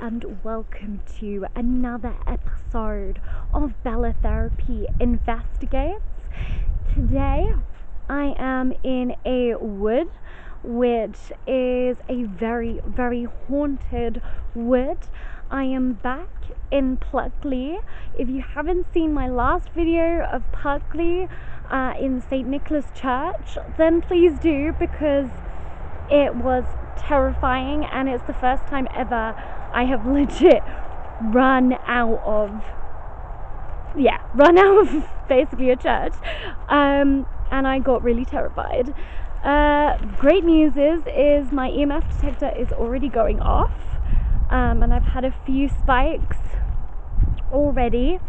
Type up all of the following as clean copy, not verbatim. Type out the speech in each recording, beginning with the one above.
and welcome to another episode of Bella Therapy Investigates. Today I am in a wood, which is a very, very haunted wood. I am back in Pluckley. If you haven't seen my last video of Pluckley in St. Nicholas Church, then please do, because it was terrifying, and it's the first time ever I have legit run out of basically a church, and I got really terrified. Great news is my EMF detector is already going off, and I've had a few spikes already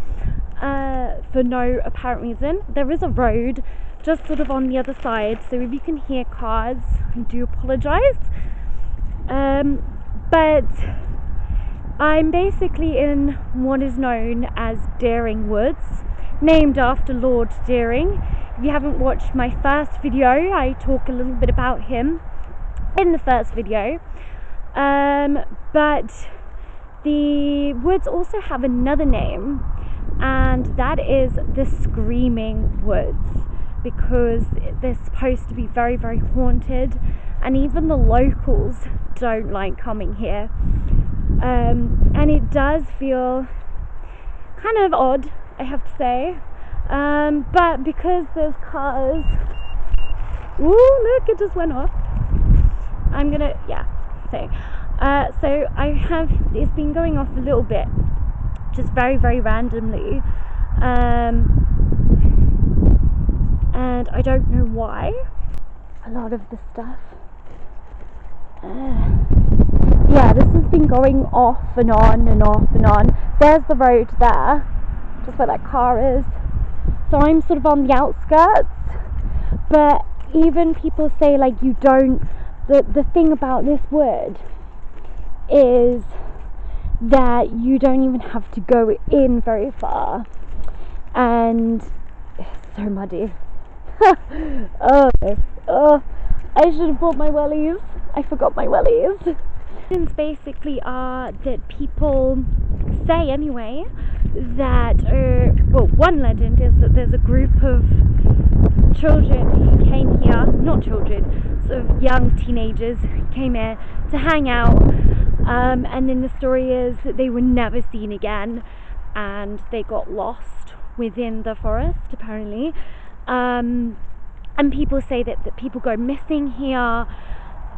for no apparent reason. There is a road just sort of on the other side, so if you can hear cars, I do apologize. But I'm basically in what is known as Deering Woods, named after Lord Deering. If you haven't watched my first video, I talk a little bit about him in the first video. But the woods also have another name, and that is the Screaming Woods, because they're supposed to be very, very haunted, and even the locals don't like coming here. And it does feel kind of odd, I have to say, but because there's cars, look, it just went off. So I have, it's been going off a little bit, just very, very randomly, and I don't know why. A lot of the stuff, this has been going off and on and off and on. There's the road there, just where that car is. So I'm sort of on the outskirts, but even people say, like, you don't, the thing about this wood is that you don't even have to go in very far, and it's so muddy. I should have brought my wellies. I forgot my wellies. Legends basically are that people say anyway that, one legend is that there's a group of children who came here, not children, sort of young teenagers came here to hang out, and then the story is that they were never seen again, and they got lost within the forest apparently. And people say that people go missing here,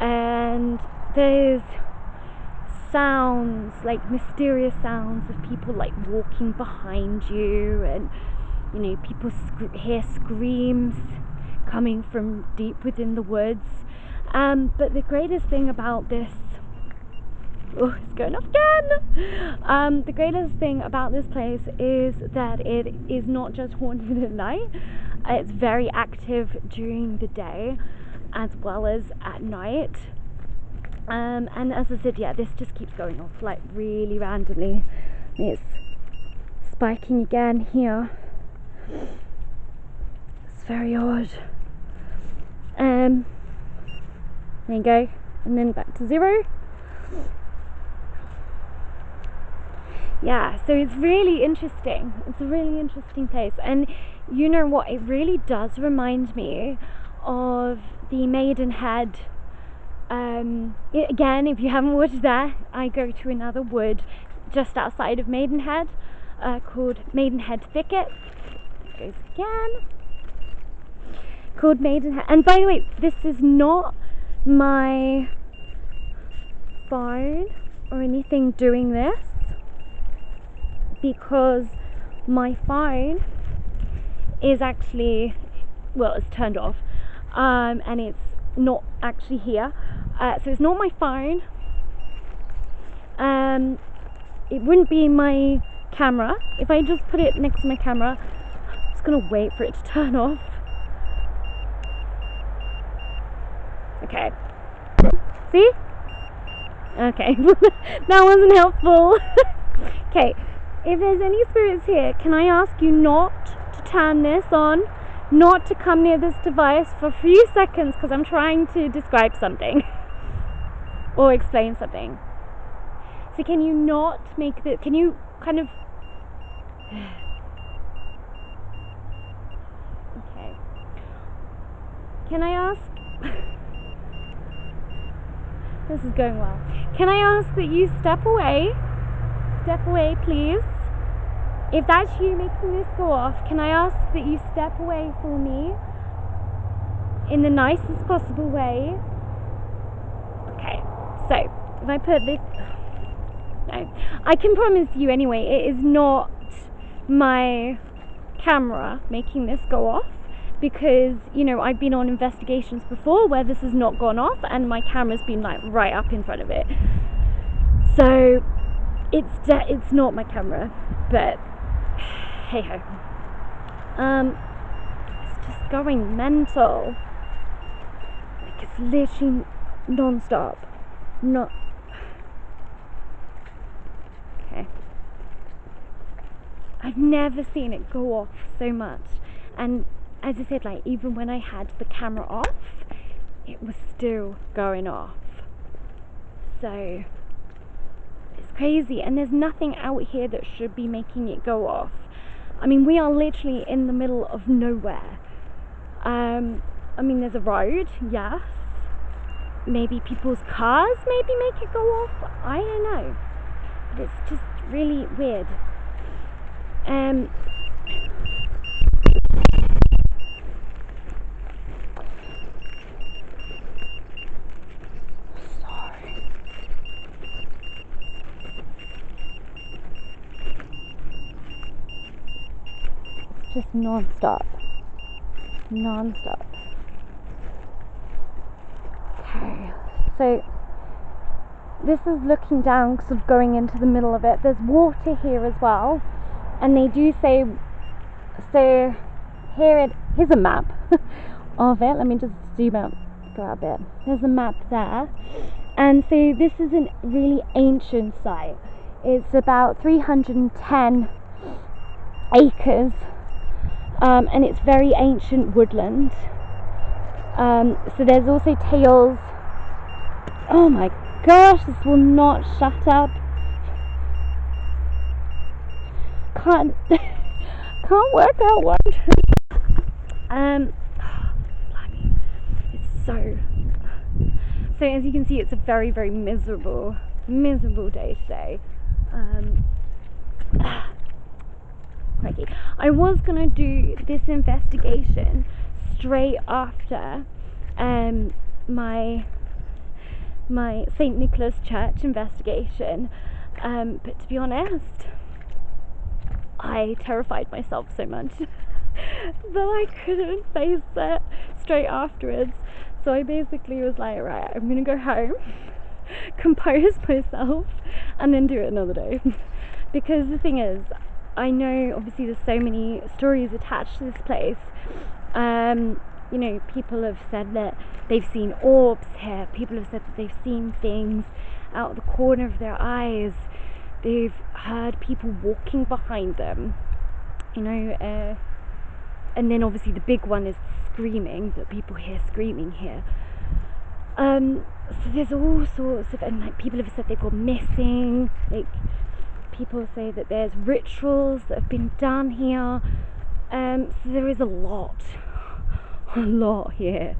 and there's sounds, like mysterious sounds of people like walking behind you, and you know, people hear screams coming from deep within the woods. But the greatest thing about this, it's going off again. The greatest thing about this place is that it is not just haunted at night. It's very active during the day as well as at night. And as I said, this just keeps going off like really randomly. It's spiking again here. It's very odd. There you go, and then back to zero. So it's really interesting. It's a really interesting place, and you know what, it really does remind me of the Maidenhead. Again, if you haven't watched that, I go to another wood just outside of Maidenhead, called Maidenhead Thicket. It goes again. Called Maidenhead. And by the way, this is not my phone or anything doing this, because my phone is actually, it's turned off, and it's not actually here, so it's not my phone. It wouldn't be my camera. If I just put it next to my camera, I'm just gonna wait for it to turn off. Okay, see? Okay, that wasn't helpful. Okay, if there's any spirits here, can I ask you not to turn this on, not to come near this device for a few seconds, because I'm trying to describe something or explain something. So can you not make the, can you kind of, okay, can I ask, this is going well, can I ask that you step away please? If that's you making this go off, can I ask that you step away for me in the nicest possible way? Okay, so if I put this, no, I can promise you anyway, it is not my camera making this go off, because, you know, I've been on investigations before where this has not gone off and my camera's been like right up in front of it. So it's not my camera, but hey ho. It's just going mental. Like, it's literally non-stop. Okay. I've never seen it go off so much. And as I said, like, even when I had the camera off, it was still going off. So it's crazy, and there's nothing out here that should be making it go off. I mean, we are literally in the middle of nowhere. I mean, there's a road, yes. Maybe people's cars maybe make it go off. I don't know. But it's just really weird. Sorry. Just non-stop. Okay, so this is looking down, sort of going into the middle of it. There's water here as well, and they do say, so here's a map of it. Let me just zoom out, go out a bit. There's a map there, and so this is a really ancient site. It's about 310 acres, and it's very ancient woodland. So there's also tales. Oh my gosh, this will not shut up. Can't work out what. Blimey, it's so as you can see, it's a very, very miserable day today. Crikey. I was gonna do this investigation straight after my St. Nicholas Church investigation, but to be honest, I terrified myself so much that I couldn't face it straight afterwards. So I basically was like, right, I'm gonna go home, compose myself, and then do it another day. Because the thing is, I know obviously there's so many stories attached to this place. You know, people have said that they've seen orbs here. People have said that they've seen things out of the corner of their eyes. They've heard people walking behind them, you know, and then obviously the big one is screaming, that people hear screaming here. So there's all sorts of, and like people have said they've gone missing. Like, people say that there's rituals that have been done here. So there is a lot here.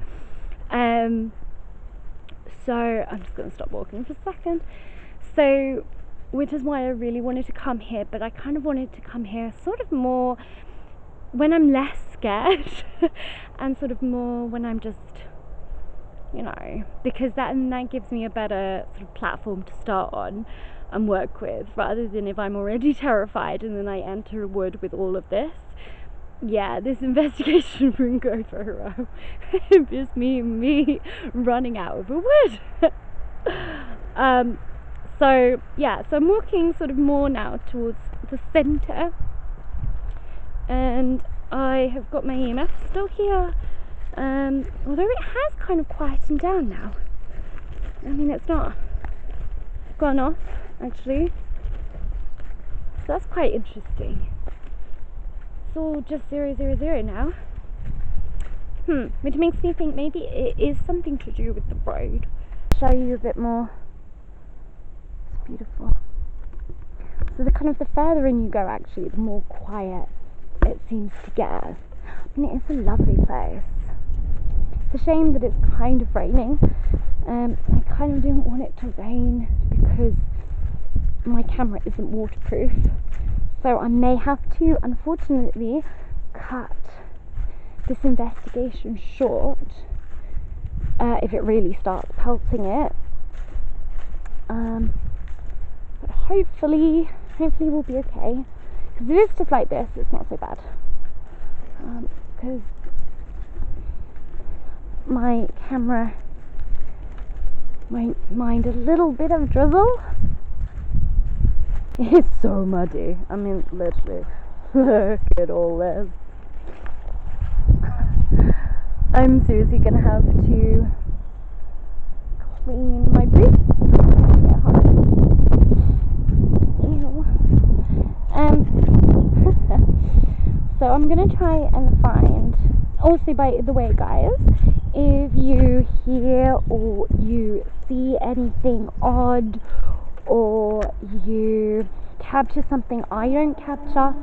So I'm just going to stop walking for a second. So, which is why I really wanted to come here, but I kind of wanted to come here sort of more when I'm less scared and sort of more when I'm just, you know, because that gives me a better sort of platform to start on and work with, rather than if I'm already terrified and then I enter a wood with all of this. Yeah, this investigation wouldn't go very well. It's just me running out of a wood. So yeah, so I'm walking sort of more now towards the centre, and I have got my EMF still here, although it has kind of quietened down now. I mean, it's not gone off actually, so that's quite interesting. It's all just 000 now. Which makes me think maybe it is something to do with the road. Show you a bit more. It's beautiful. So the further in you go, actually, the more quiet it seems to get. And it is a lovely place. It's a shame that it's kind of raining. I kind of didn't want it to rain because my camera isn't waterproof. So I may have to, unfortunately, cut this investigation short if it really starts pelting it. But hopefully we'll be okay. Because it is just like this, it's not so bad. Because my camera might mind a little bit of drizzle. It's so muddy. I mean, literally, look at all this. I'm seriously gonna have to clean my boots. Yeah, hard. Ew. So I'm gonna try and find. Also, by the way, guys, if you hear or you see anything odd, or you capture something I don't capture.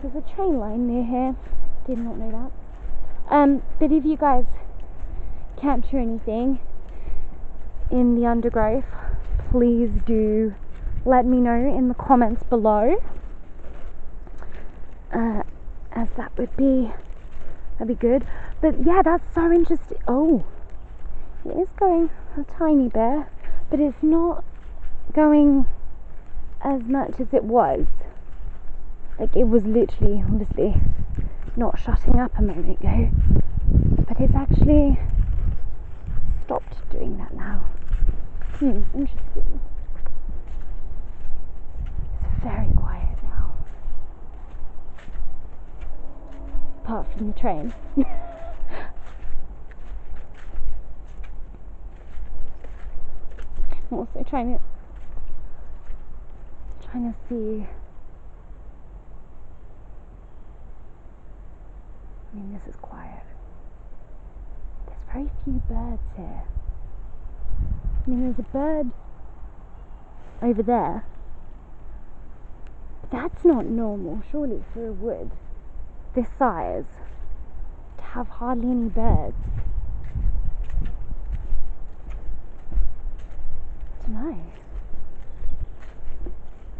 There's a train line near here. Did not know that. But if you guys capture anything in the undergrowth, please do let me know in the comments below. As that'd be good. But yeah, that's so interesting. Oh, it is going a tiny bit, but it's not going as much as it was. Like, it was literally, obviously, not shutting up a moment ago, but it's actually stopped doing that now. Interesting. It's very quiet now, apart from the train. I'm also trying to see. I mean, this is quiet. There's very few birds here. I mean, there's a bird over there. But that's not normal, surely, for a wood this size to have hardly any birds. I don't know.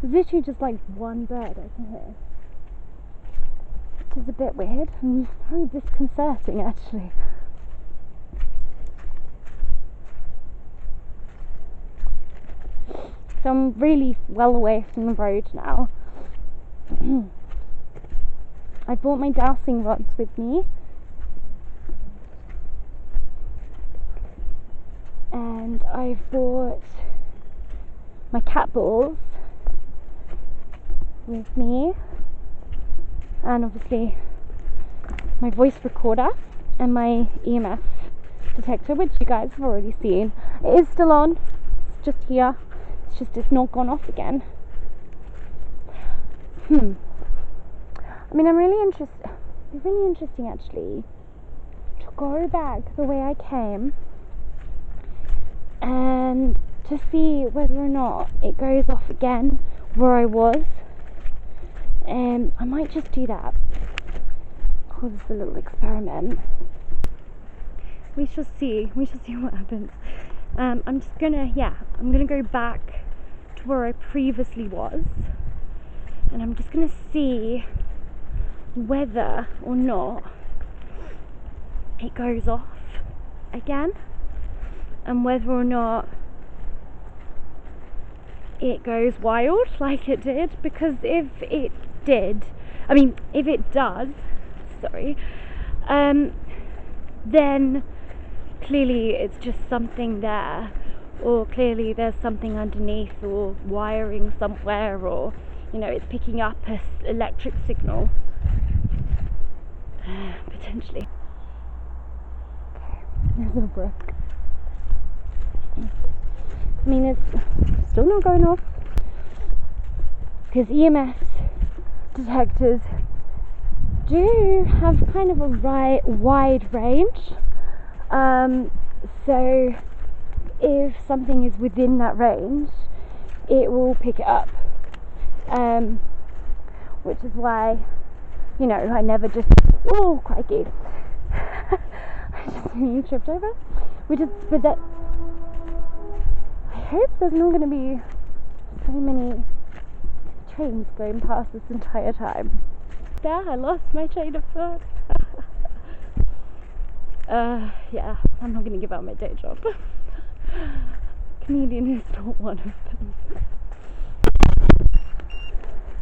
There's literally just like one bird I can hear. Which is a bit weird and very disconcerting, actually. So I'm really well away from the road now. I brought my dowsing rods with me. And I've bought my cat balls with me. And obviously my voice recorder and my EMF detector, which you guys have already seen. It is still on. It's just here. It's not gone off again. I mean, I'm really interested. It's really interesting, actually, to go back the way I came and to see whether or not it goes off again where I was. I might just do that. Cause a little experiment. We shall see. We shall see what happens. I'm gonna go back to where I previously was, and I'm just gonna see whether or not it goes off again, and whether or not it goes wild like it did. Because if it does, then clearly it's just something there, or clearly there's something underneath, or wiring somewhere, or it's picking up an electric signal, potentially. Okay, there's a brook. I mean, it's still not going off because EMF detectors do have kind of a wide range. So if something is within that range, it will pick it up. Which is why, you know, I never just, oh crikey, I just nearly tripped over. But that, I hope there's not going to be so many trains going past this entire time. There, I lost my train of thought. Yeah, I'm not going to give up my day job. Comedian is not one of them.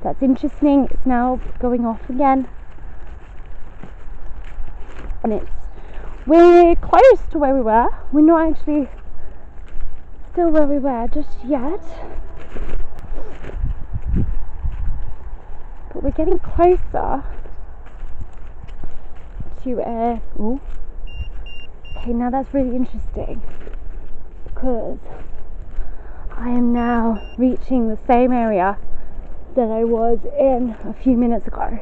That's interesting. It's now going off again. And we're close to where we were. We're not actually still where we were just yet. But we're getting closer to oh. Okay, now that's really interesting, because I am now reaching the same area that I was in a few minutes ago.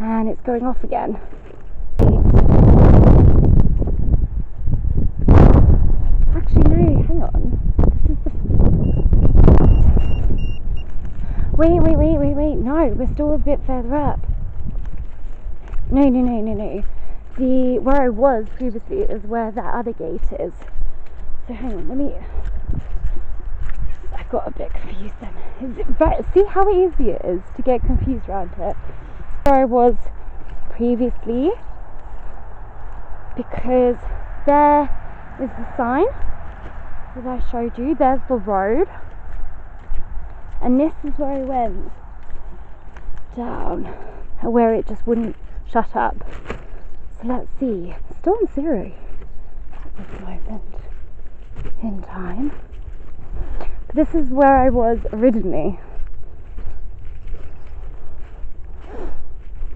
And it's going off again. Actually, no, hang on. This is Wait. No, we're still a bit further up. No. Where I was previously is where that other gate is. So hang on, I got a bit confused then. See how easy it is to get confused around it. Where I was previously, because there is the sign that I showed you. There's the road, and this is where I went down, where it just wouldn't shut up. So let's see. Still on 0 at this moment in time. But this is where I was originally.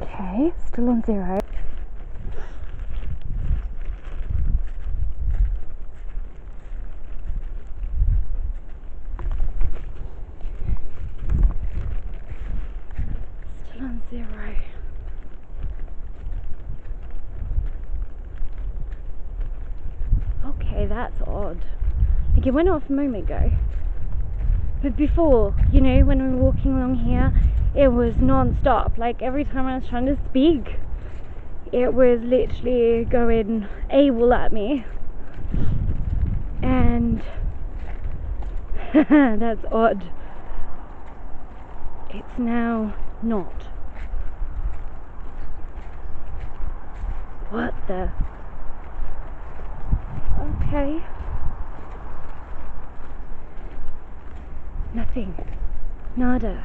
Okay, still on 0. Still on 0. Okay, that's odd. Like, it went off a moment ago. But before, you know, when we were walking along here, it was non-stop. Like, every time I was trying to speak, it was literally going AWOL at me. And that's odd. It's now not. What the? Okay. Nothing. Nada.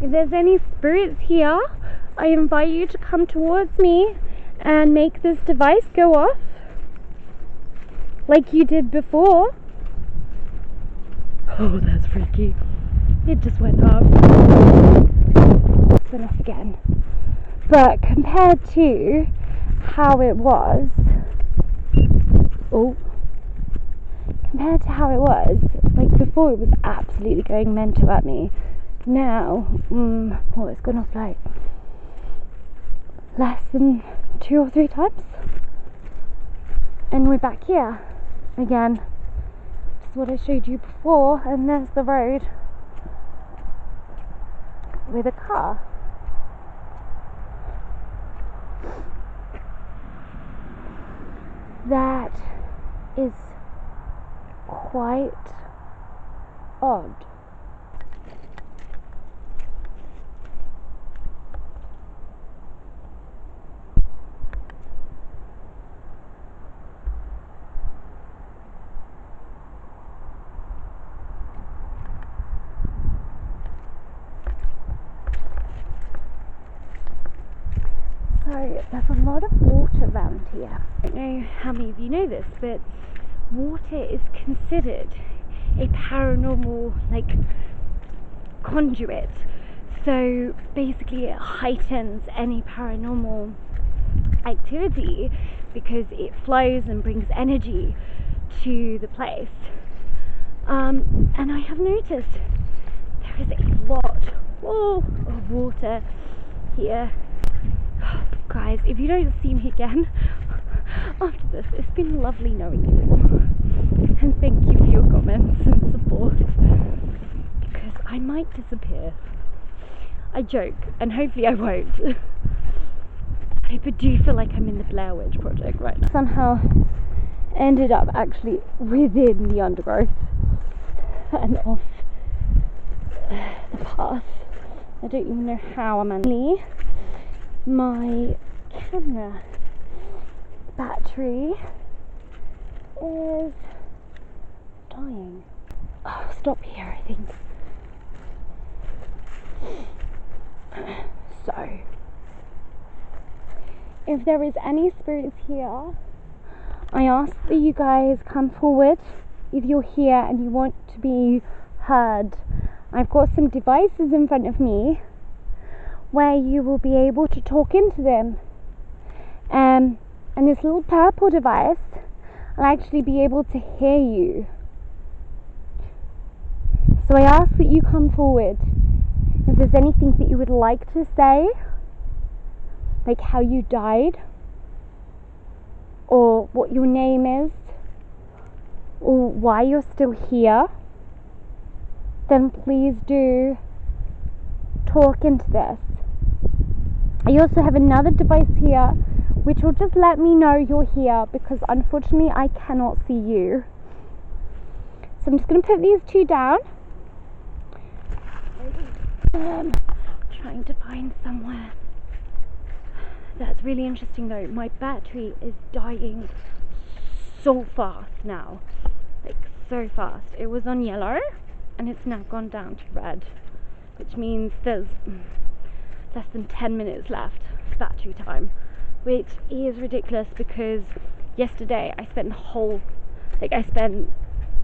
If there's any spirits here, I invite you to come towards me and make this device go off like you did before. Oh, that's freaky. It just went up. It went off again. But compared to how it was, compared to how it was, like before, it was absolutely going mental at me. Now, it's gone off like less than 2 or 3 times. And we're back here again. This is what I showed you before, and there's the road with a car. That is quite odd. So there's a lot of water around here. I don't know how many of you know this, but water is considered a paranormal conduit. So basically it heightens any paranormal activity because it flows and brings energy to the place. And I have noticed there is a lot of water here. Guys, if you don't see me again, after this. It's been lovely knowing you all. And thank you for your comments and support. Because I might disappear. I joke, and hopefully I won't. I do feel like I'm in the Blair Witch Project right now. Somehow ended up actually within the undergrowth and off the path. I don't even know how I'm managing. My camera battery is dying. Oh, I'll stop here, I think. So, if there is any spirits here, I ask that you guys come forward if you're here and you want to be heard. I've got some devices in front of me where you will be able to talk into them. And this little purple device will actually be able to hear you. So I ask that you come forward. If there's anything that you would like to say, like how you died, or what your name is, or why you're still here, then please do talk into this. I also have another device here which will just let me know you're here, because unfortunately I cannot see you. So I'm just going to put these two down. Trying to find somewhere. That's really interesting though. My battery is dying so fast now. Like so fast. It was on yellow and it's now gone down to red, which means there's less than 10 minutes left battery time, which is ridiculous because yesterday I spent I spent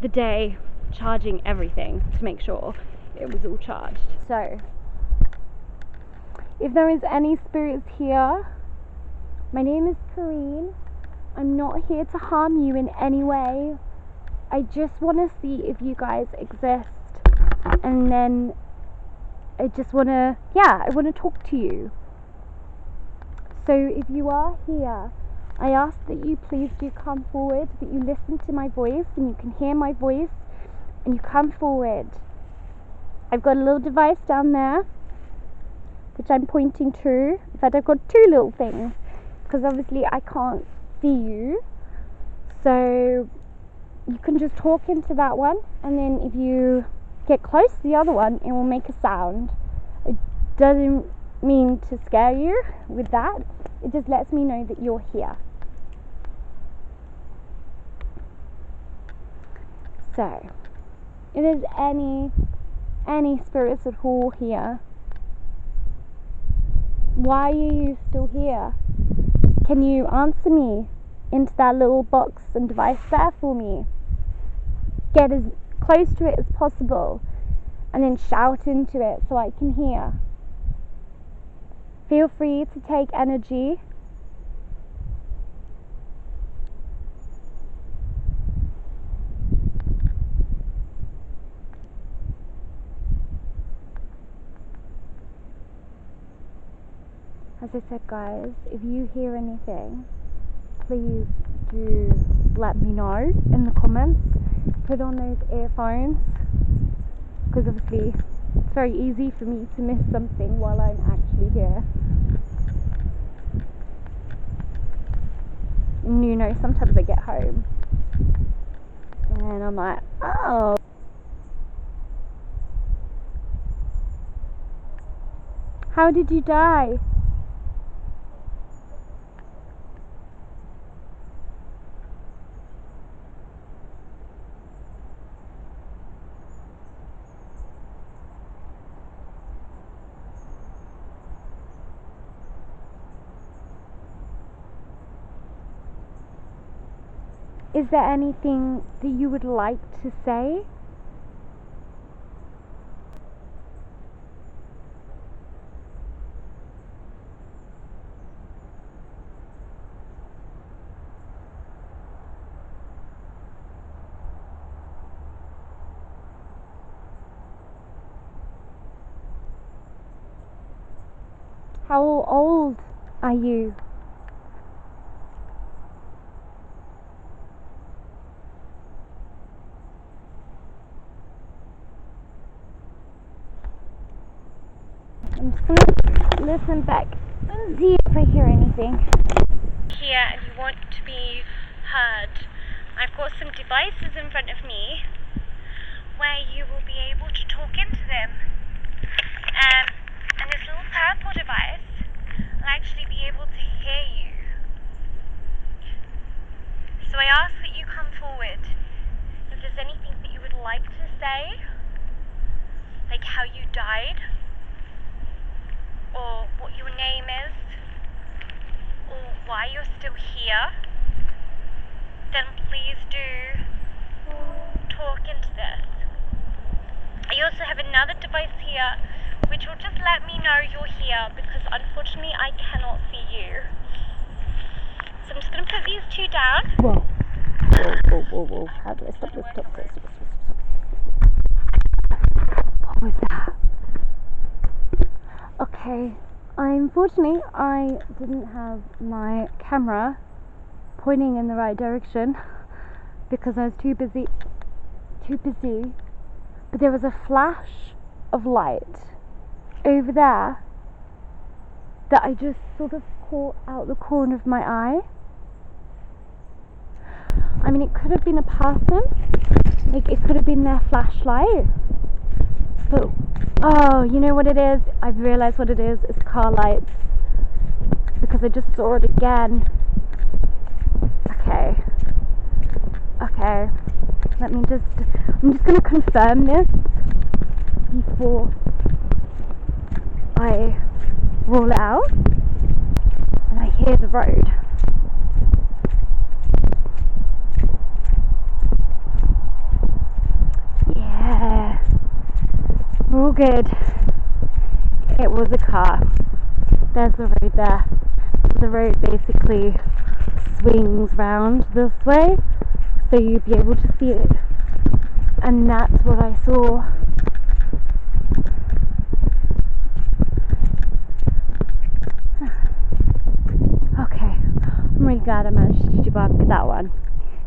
the day charging everything to make sure it was all charged. So if there is any spirits here, my name is Corinne. I'm not here to harm you in any way. I just want to see if you guys exist, and then I just want to, I want to talk to you. So if you are here, I ask that you please do come forward, that you listen to my voice and you can hear my voice and you come forward. I've got a little device down there which I'm pointing to. In fact, I've got two little things because obviously I can't see you. So you can just talk into that one, and then if you get close to the other one, it will make a sound. It doesn't mean to scare you with that. It just lets me know that you're here. So, if there's any spirits at all here, why are you still here? Can you answer me into that little box and device there for me? Get as close to it as possible and then shout into it so I can hear. Feel free to take energy. As I said, guys, if you hear anything, please do let me know in the comments. Put on those earphones, because obviously it's very easy for me to miss something while I'm actually here. And you know, sometimes I get home and I'm like, oh, how did you die? Is there anything that you would like to say? How old are you? I'm just gonna listen back and see if I hear anything. Here, and you want to be heard. I've got some devices in front of me where you will be able to talk into them. And this little purple device will actually be able to hear you. So I ask that you come forward. If there's anything that you would like to say, like how you died, or what your name is, or why you're still here, then please do talk into this. I also have another device here which will just let me know you're here, because unfortunately I cannot see you. So I'm just going to put these two down. Whoa. Whoa. How do I stop this? Stop. What was that? Okay. Unfortunately, I didn't have my camera pointing in the right direction because I was too busy. But there was a flash of light over there that I just sort of caught out the corner of my eye. I mean, it could have been a person, like it could have been their flashlight, but oh, you know what it is? I've realised what it is. It's car lights, because I just saw it again. Okay, I'm just going to confirm this before I roll it out, and I hear the road. Yeah, we're all good. It was a car. There's the road there. So the road basically swings round this way, so you'd be able to see it. And that's what I saw. Okay, I'm really glad I managed to debunk that one,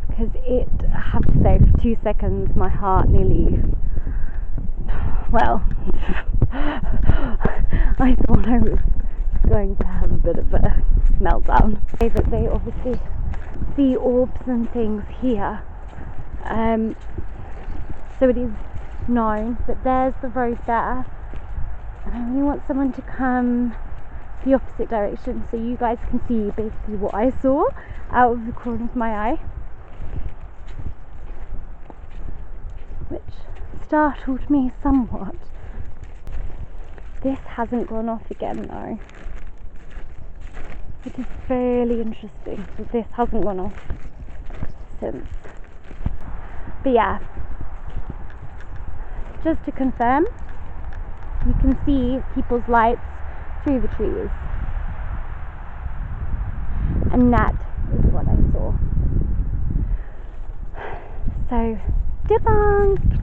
because I have to say, for 2 seconds my heart nearly, well, I thought I was going to have a bit of a meltdown. That they obviously see orbs and things here, so it is known. But there's the road there, and I really want someone to come the opposite direction so you guys can see basically what I saw out of the corner of my eye, which startled me somewhat. This hasn't gone off again though, which is fairly interesting, so this hasn't gone off since. But yeah, just to confirm, you can see people's lights through the trees, and that is what I saw. So, debunked!